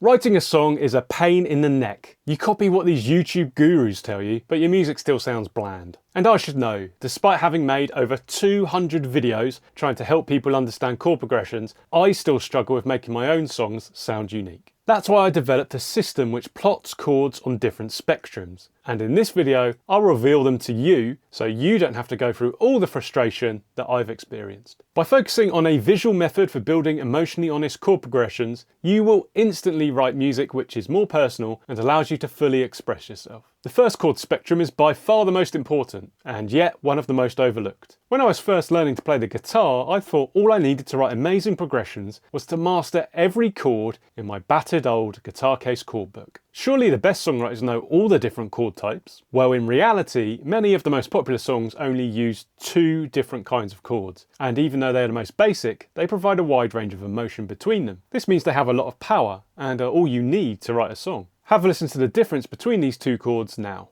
Writing a song is a pain in the neck. You copy what these YouTube gurus tell you, but your music still sounds bland. And I should know, despite having made over 200 videos trying to help people understand chord progressions, I still struggle with making my own songs sound unique. That's why I developed a system which plots chords on different spectrums. And in this video, I'll reveal them to you so you don't have to go through all the frustration that I've experienced. By focusing on a visual method for building emotionally honest chord progressions, you will instantly write music which is more personal and allows you to fully express yourself. The first chord spectrum is by far the most important, and yet one of the most overlooked. When I was first learning to play the guitar, I thought all I needed to write amazing progressions was to master every chord in my battered old guitar case chord book. Surely the best songwriters know all the different chord types? Well, in reality, many of the most popular songs only use 2 different kinds of chords, and even though they are the most basic, they provide a wide range of emotion between them. This means they have a lot of power, and are all you need to write a song. Have a listen to the difference between these 2 chords now.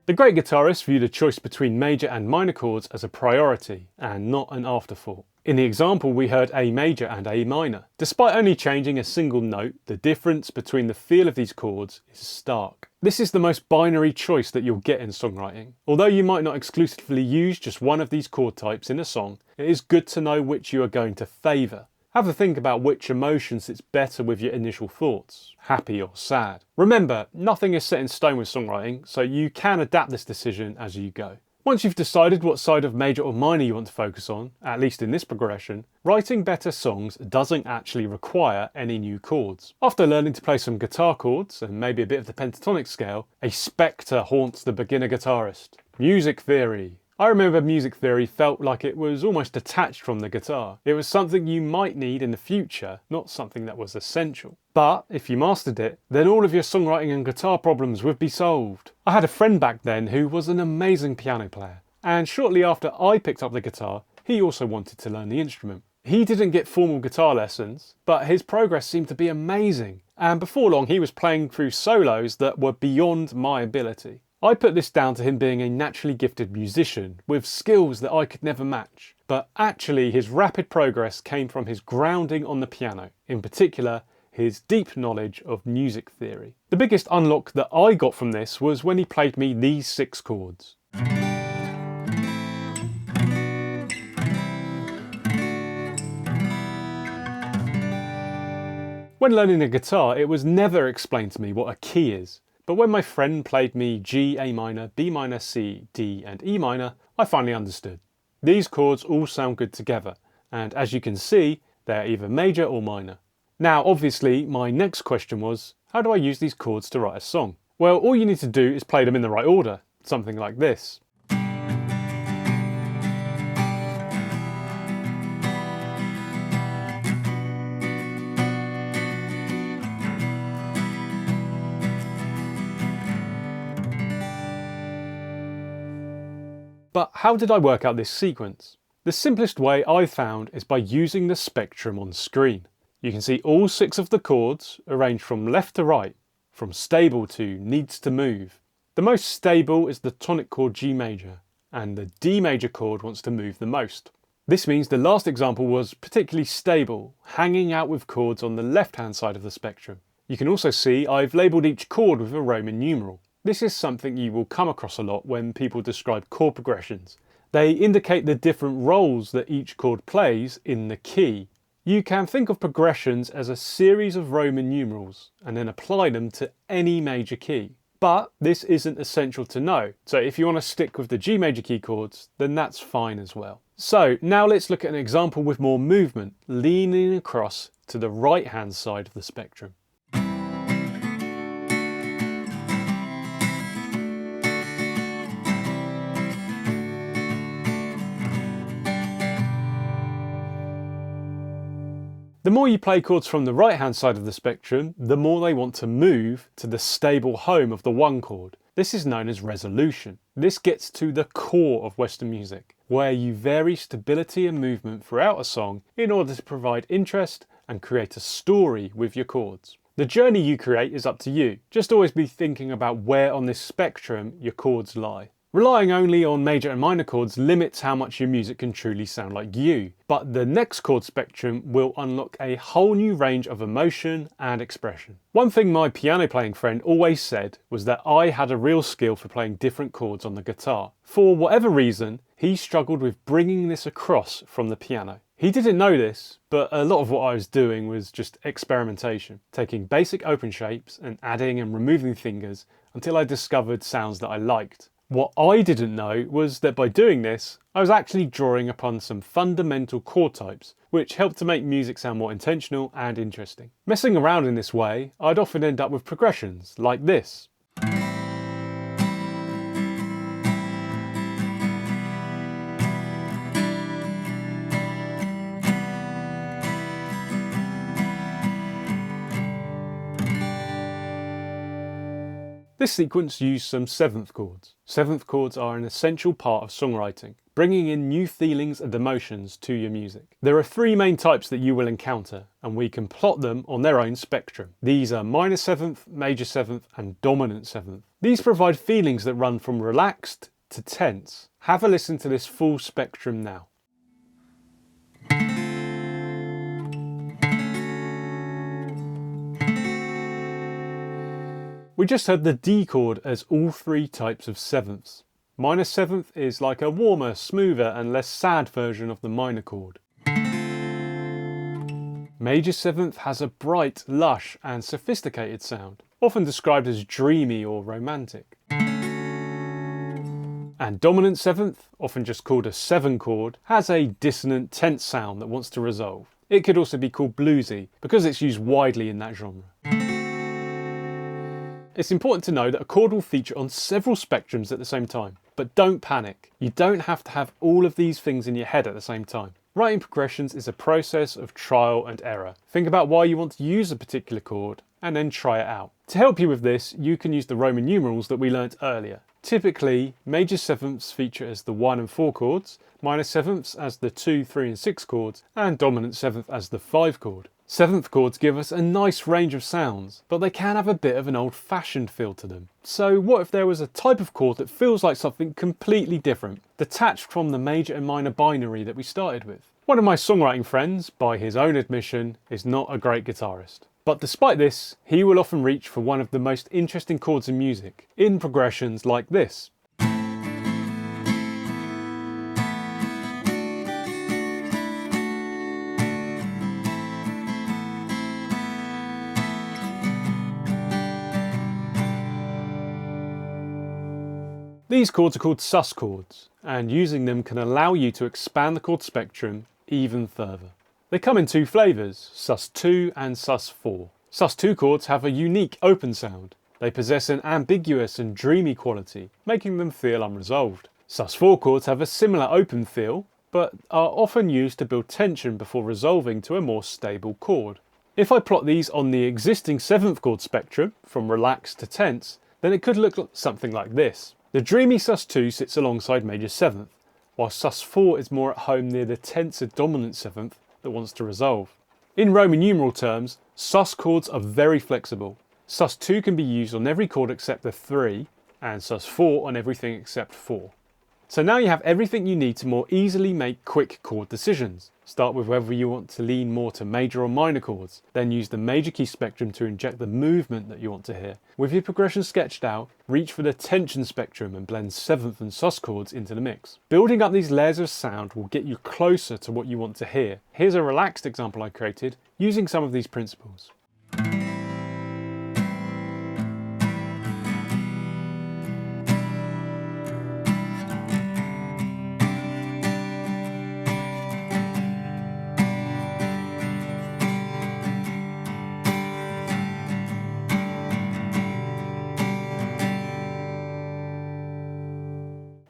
The great guitarist viewed a choice between major and minor chords as a priority, and not an afterthought. In the example, we heard A major and A minor. Despite only changing a single note, the difference between the feel of these chords is stark. This is the most binary choice that you'll get in songwriting. Although you might not exclusively use just one of these chord types in a song, it is good to know which you are going to favour. Have a think about which emotion sits better with your initial thoughts, happy or sad. Remember, nothing is set in stone with songwriting, so you can adapt this decision as you go. Once you've decided what side of major or minor you want to focus on, at least in this progression, writing better songs doesn't actually require any new chords. After learning to play some guitar chords, and maybe a bit of the pentatonic scale, a spectre haunts the beginner guitarist. Music theory. I remember music theory felt like it was almost detached from the guitar. It was something you might need in the future, not something that was essential. But if you mastered it, then all of your songwriting and guitar problems would be solved. I had a friend back then who was an amazing piano player, and shortly after I picked up the guitar, he also wanted to learn the instrument. He didn't get formal guitar lessons, but his progress seemed to be amazing, and before long he was playing through solos that were beyond my ability. I put this down to him being a naturally gifted musician with skills that I could never match. But actually his rapid progress came from his grounding on the piano, in particular his deep knowledge of music theory. The biggest unlock that I got from this was when he played me these 6 chords. When learning the guitar, it was never explained to me what a key is. But when my friend played me G, A minor, B minor, C, D and E minor, I finally understood. These chords all sound good together, and as you can see, they are either major or minor. Now obviously my next question was, how do I use these chords to write a song? Well, all you need to do is play them in the right order, something like this. But how did I work out this sequence? The simplest way I found is by using the spectrum on screen. You can see all 6 of the chords arranged from left to right, from stable to needs to move. The most stable is the tonic chord G major, and the D major chord wants to move the most. This means the last example was particularly stable, hanging out with chords on the left hand side of the spectrum. You can also see I've labelled each chord with a Roman numeral. This is something you will come across a lot when people describe chord progressions. They indicate the different roles that each chord plays in the key. You can think of progressions as a series of Roman numerals and then apply them to any major key. But this isn't essential to know, so if you want to stick with the G major key chords, then that's fine as well. So now let's look at an example with more movement, leaning across to the right hand side of the spectrum. The more you play chords from the right hand side of the spectrum, the more they want to move to the stable home of the 1 chord. This is known as resolution. This gets to the core of Western music, where you vary stability and movement throughout a song in order to provide interest and create a story with your chords. The journey you create is up to you. Just always be thinking about where on this spectrum your chords lie. Relying only on major and minor chords limits how much your music can truly sound like you, but the next chord spectrum will unlock a whole new range of emotion and expression. One thing my piano playing friend always said was that I had a real skill for playing different chords on the guitar. For whatever reason, he struggled with bringing this across from the piano. He didn't know this, but a lot of what I was doing was just experimentation, taking basic open shapes and adding and removing fingers until I discovered sounds that I liked. What I didn't know was that by doing this, I was actually drawing upon some fundamental chord types, which helped to make music sound more intentional and interesting. Messing around in this way, I'd often end up with progressions like this. This sequence used some seventh chords. Seventh chords are an essential part of songwriting, bringing in new feelings and emotions to your music. There are three main types that you will encounter, and we can plot them on their own spectrum. These are minor seventh, major seventh, and dominant seventh. These provide feelings that run from relaxed to tense. Have a listen to this full spectrum now. We just heard the D chord as all three types of sevenths. Minor seventh is like a warmer, smoother and less sad version of the minor chord. Major seventh has a bright, lush and sophisticated sound, often described as dreamy or romantic. And dominant seventh, often just called a seven chord, has a dissonant, tense sound that wants to resolve. It could also be called bluesy because it's used widely in that genre. It's important to know that a chord will feature on several spectrums at the same time, but don't panic. You don't have to have all of these things in your head at the same time. Writing progressions is a process of trial and error. Think about why you want to use a particular chord and then try it out. To help you with this, you can use the Roman numerals that we learnt earlier. Typically, major sevenths feature as the 1 and 4 chords, minor sevenths as the 2, 3 and 6 chords, and dominant seventh as the 5 chord. Seventh chords give us a nice range of sounds, but they can have a bit of an old-fashioned feel to them. So what if there was a type of chord that feels like something completely different, detached from the major and minor binary that we started with? One of my songwriting friends, by his own admission, is not a great guitarist. But despite this, he will often reach for one of the most interesting chords in music, in progressions like this. These chords are called sus chords, and using them can allow you to expand the chord spectrum even further. They come in two flavours, sus2 and sus4. Sus2 chords have a unique open sound. They possess an ambiguous and dreamy quality, making them feel unresolved. Sus4 chords have a similar open feel, but are often used to build tension before resolving to a more stable chord. If I plot these on the existing 7th chord spectrum, from relaxed to tense, then it could look something like this. The dreamy sus2 sits alongside major 7th, while sus4 is more at home near the tenser dominant 7th that wants to resolve. In Roman numeral terms, sus chords are very flexible. Sus2 can be used on every chord except the 3, and sus4 on everything except 4. So now you have everything you need to more easily make quick chord decisions. Start with whether you want to lean more to major or minor chords, then use the major key spectrum to inject the movement that you want to hear. With your progression sketched out, reach for the tension spectrum and blend 7th and sus chords into the mix. Building up these layers of sound will get you closer to what you want to hear. Here's a relaxed example I created using some of these principles.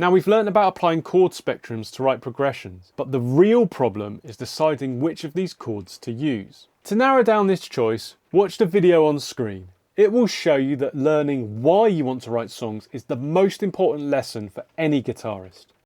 Now we've learned about applying chord spectrums to write progressions, but the real problem is deciding which of these chords to use. To narrow down this choice, watch the video on screen. It will show you that learning why you want to write songs is the most important lesson for any guitarist.